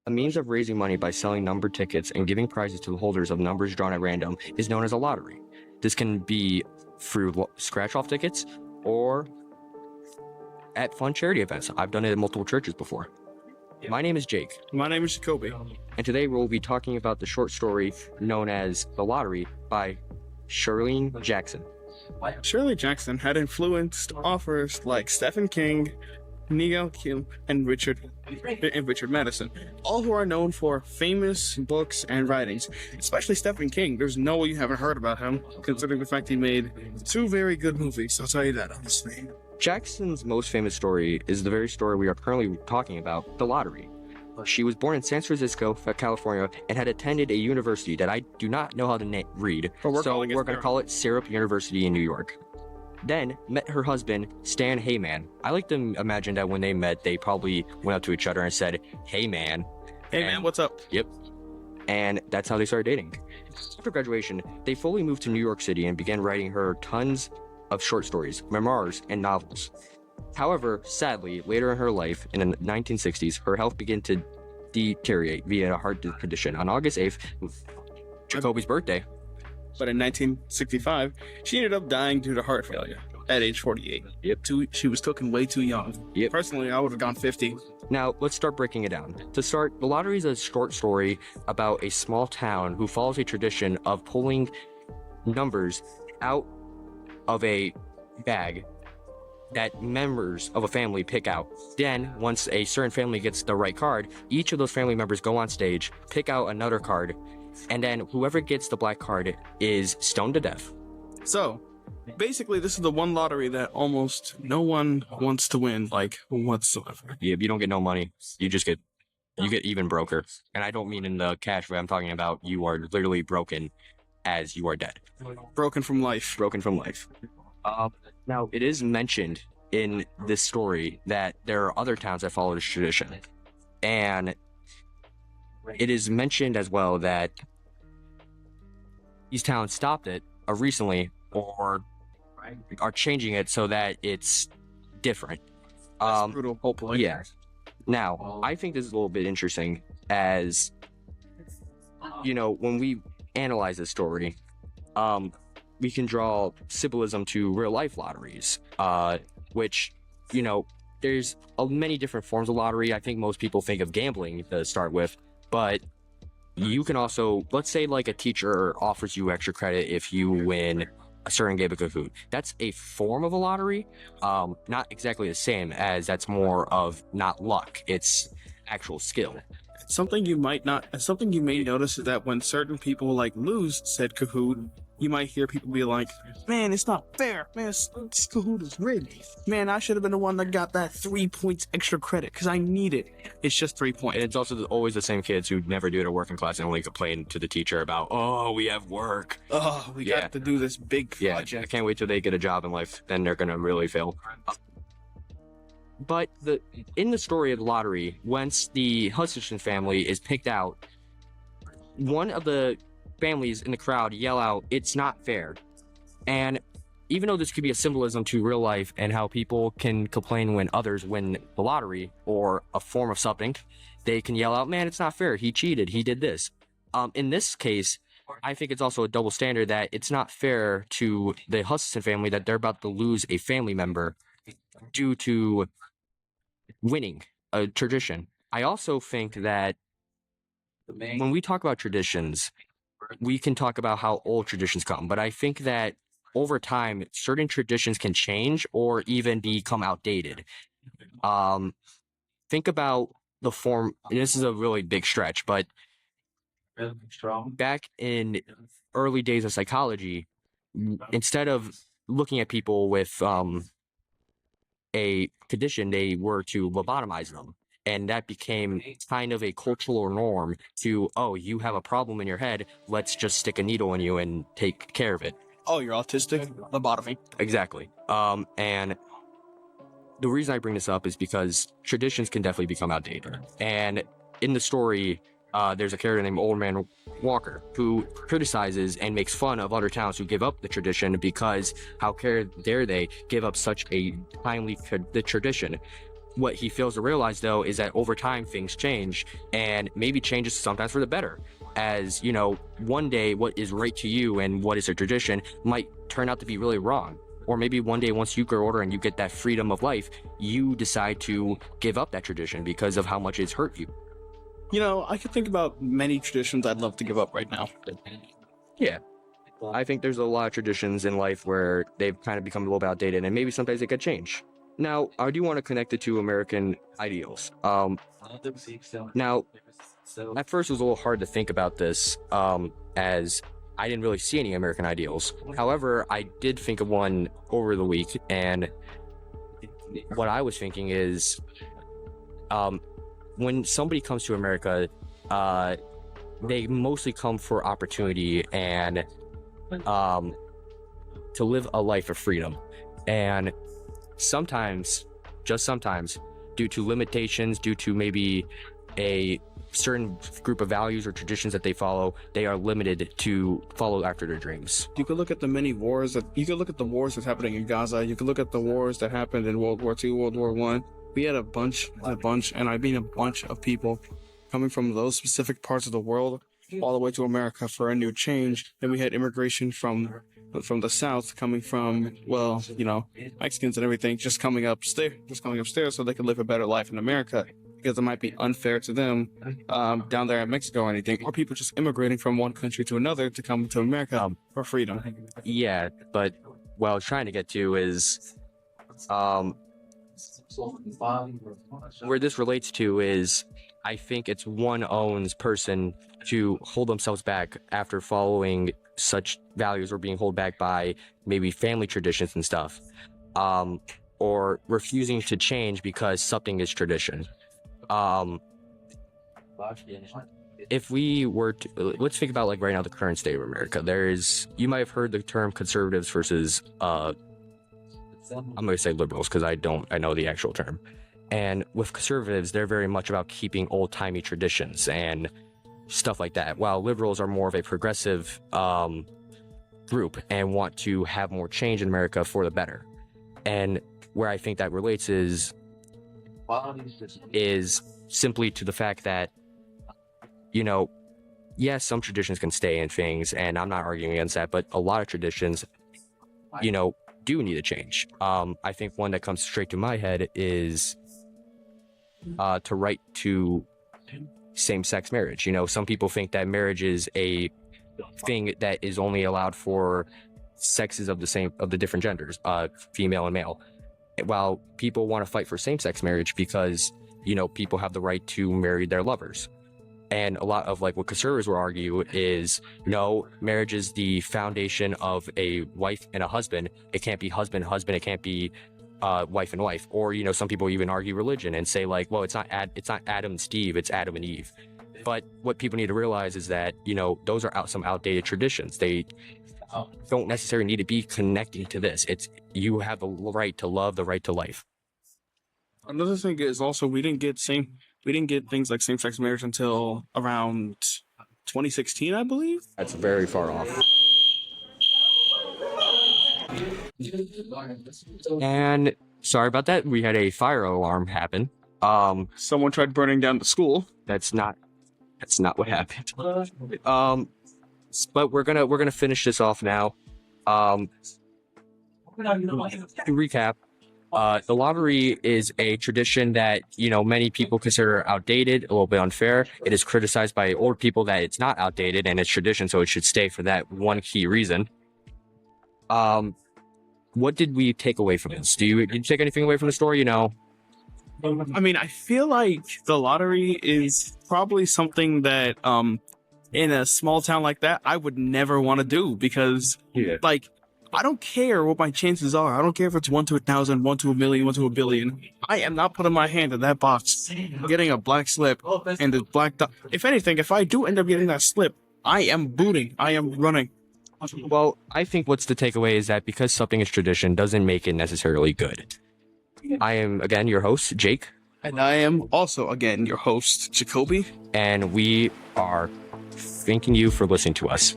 A means of raising money by selling numbered tickets and giving prizes to the holders of numbers drawn at random is known as a lottery. This can be through scratch-off tickets or at fun charity events. I've done it at multiple churches before. My name is Jake. My name is Jacoby. And today we'll be talking about the short story known as The Lottery by Shirley Jackson. Shirley Jackson had influenced authors like Stephen King, Neil Kim, and Richard Madison, all who are known for famous books and writings. Especially Stephen King. There's no way you haven't heard about him, considering the fact he made 2 very good movies. I'll tell you that, honestly. Jackson's most famous story is the very story we are currently talking about, The Lottery. She was born in San Francisco, California, and had attended a university that I do not know how to read, so we're going to call it Syrup University in New York. Then met her husband, Stan Heyman. I like to imagine that when they met, they probably went up to each other and said, "Hey man." Hey man, what's up? Yep. And that's how they started dating. After graduation, they fully moved to New York City and began writing her tons of short stories, memoirs, and novels. However, sadly, later in her life, in the 1960s, her health began to deteriorate via a heart condition. On August 8th, Jacoby's birthday. But in 1965, she ended up dying due to heart failure at age 48. Yep. She was taken way too young. Yep. Personally, I would have gone 50. Now, let's start breaking it down. To start, The Lottery is a short story about a small town who follows a tradition of pulling numbers out of a bag that members of a family pick out. Then, once a certain family gets the right card, each of those family members go on stage, pick out another card, and then whoever gets the black card is stoned to death. So, basically, this is the one lottery that almost no one wants to win, like, whatsoever. Yeah, you don't get no money. You get even broker. And I don't mean in the cash way. I'm talking about you are literally broken as you are dead. Broken from life. Broken from life. Now, it is mentioned in this story that there are other towns that follow this tradition. And it is mentioned as well that these towns stopped it recently or are changing it so that it's different. That's brutal, hopefully. Yeah. Now, I think this is a little bit interesting as, when we analyze this story, we can draw symbolism to real life lotteries, which, there's many different forms of lottery. I think most people think of gambling to start with, but you can also, let's say like a teacher offers you extra credit if you win a certain game of Kahoot. That's a form of a lottery, not exactly the same, as that's more of not luck, it's actual skill. Something you may notice is that when certain people lose said Kahoot, you might hear people be like, "Man, it's not fair. Man, this Kahoot is rigged. Man, I should have been the one that got that 3 points extra credit because I need it. It's just 3 points." And it's also always the same kids who never do their work in class and only complain to the teacher about, "Oh, we have work. Oh, we got to do this big project." Yeah, I can't wait till they get a job in life. Then they're gonna really fail. But in the story of the lottery, once the Hutchinson family is picked out, one of the families in the crowd yell out, "It's not fair." And even though this could be a symbolism to real life and how people can complain when others win the lottery or a form of something, they can yell out, "Man, it's not fair. He cheated. He did this." In this case, I think it's also a double standard that it's not fair to the Hutchinson family that they're about to lose a family member due to winning a tradition. I also think that when we talk about traditions, we can talk about how old traditions come, but I think that over time, certain traditions can change or even become outdated. Think about the form, and this is a really big stretch, but back in early days of psychology, instead of looking at people with a condition, they were to lobotomize them. And that became kind of a cultural norm to, "Oh, you have a problem in your head, let's just stick a needle in you and take care of it." "Oh, you're autistic? Lobotomy." Exactly. And the reason I bring this up is because traditions can definitely become outdated. And in the story, there's a character named Old Man Walker who criticizes and makes fun of other towns who give up the tradition because how dare they give up such a timely tradition. what he fails to realize, though, is that over time things change, and maybe changes sometimes for the better. As you know, one day what is right to you and what is a tradition might turn out to be really wrong. Or maybe one day once you grow older and you get that freedom of life, you decide to give up that tradition because of how much it's hurt you. You know, I could think about many traditions I'd love to give up right now. Yeah. I think there's a lot of traditions in life where they've kind of become a little bit outdated, and maybe sometimes they could change. Now, I do want to connect it to American ideals. Now, at first it was a little hard to think about this, as I didn't really see any American ideals. However, I did think of one over the week, and what I was thinking is, when somebody comes to America, they mostly come for opportunity and to live a life of freedom. And sometimes, just sometimes, due to limitations, due to maybe a certain group of values or traditions that they follow, they are limited to follow after their dreams. You could look at the many wars you could look at the wars that's happening in Gaza. You could look at the wars that happened in World War II, World War I. We had a bunch, and I mean a bunch of people coming from those specific parts of the world all the way to America for a new change. Then we had immigration from the South coming from, well, you know, Mexicans and everything, just coming upstairs so they could live a better life in America, because it might be unfair to them down there in Mexico or anything, or people just immigrating from one country to another to come to America for freedom. Yeah, but what I was trying to get to is where this relates to is, I think it's one own's person to hold themselves back after following such values or being held back by maybe family traditions and stuff, or refusing to change because something is tradition. If we were to, let's think about like right now the current state of America. You might have heard the term conservatives versus I'm going to say liberals because I know the actual term. And with conservatives, they're very much about keeping old-timey traditions and stuff like that, while liberals are more of a progressive group and want to have more change in America for the better. And where I think that relates is simply to the fact that, you know, yes, some traditions can stay in things, and I'm not arguing against that, but a lot of traditions, you know, do need a change. I think one that comes straight to my head is to right to same-sex marriage. You know, some people think that marriage is a thing that is only allowed for sexes of the different genders, female and male, while people want to fight for same-sex marriage because, you know, people have the right to marry their lovers. And a lot of like what conservatives will argue is, no, marriage is the foundation of a wife and a husband. It can't be husband, it can't be wife and wife. Or, you know, some people even argue religion and say like, well, it's not Adam and Steve, it's Adam and Eve. But what people need to realize is that, you know, those are some outdated traditions. They don't necessarily need to be connecting to this. You have the right to love, the right to life. Another thing is also we didn't get things like same-sex marriage until around 2016, I believe. That's very far off. And sorry about that. We had a fire alarm happen. Someone tried burning down the school. That's not what happened. But we're gonna finish this off now. To recap, the lottery is a tradition that, you know, many people consider outdated, a little bit unfair. It is criticized by old people that it's not outdated and it's tradition, so it should stay for that one key reason. What did we take away from this? Did you take anything away from the story? You know, I mean, I feel like the lottery is probably something that, in a small town like that, I would never want to do because, like, I don't care what my chances are. I don't care if it's 1 to 1,000, 1 to 1,000,000, 1 to 1,000,000,000. I am not putting my hand in that box, getting a black slip and the black dot. If anything, if I do end up getting that slip, I am booting. I am running. Well, I think what's the takeaway is that because something is tradition doesn't make it necessarily good. I am, again, your host, Jake. And I am also, again, your host, Jacoby. And we are thanking you for listening to us.